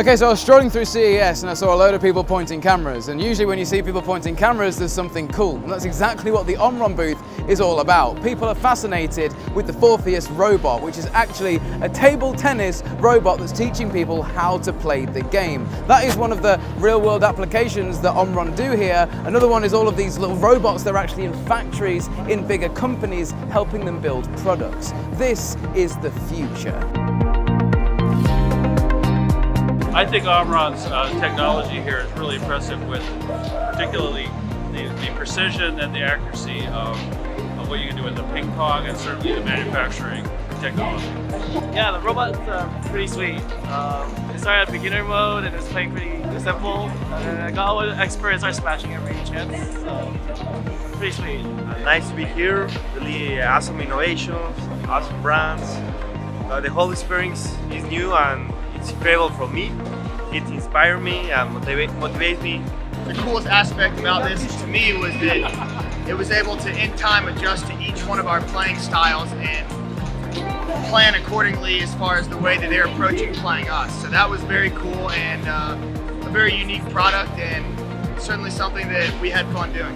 Okay, so I was strolling through CES and I saw a load of people pointing cameras, and usually when you see people pointing cameras there's something cool, and that's exactly what the Omron booth is all about. People are fascinated with the Forpheus robot, which is actually a table tennis robot that's teaching people how to play the game. That is one of the real world applications that Omron do here. Another one is all of these little robots that are actually in factories, in bigger companies, helping them build products. This is the future. I think Omron's technology here is really impressive, with particularly the precision and the accuracy of what you can do with the ping pong, and certainly the manufacturing technology. Yeah, the robot's pretty sweet. It started at beginner mode and it's playing pretty simple. And I got all the expert and started smashing every chance. So pretty sweet. Nice to be here. Really awesome innovations, awesome brands. The whole experience is new and it's incredible for me. It inspires me and motivates me. The coolest aspect about this to me was that it was able to in time adjust to each one of our playing styles and plan accordingly as far as the way that they're approaching playing us. So that was very cool and a very unique product, and certainly something that we had fun doing.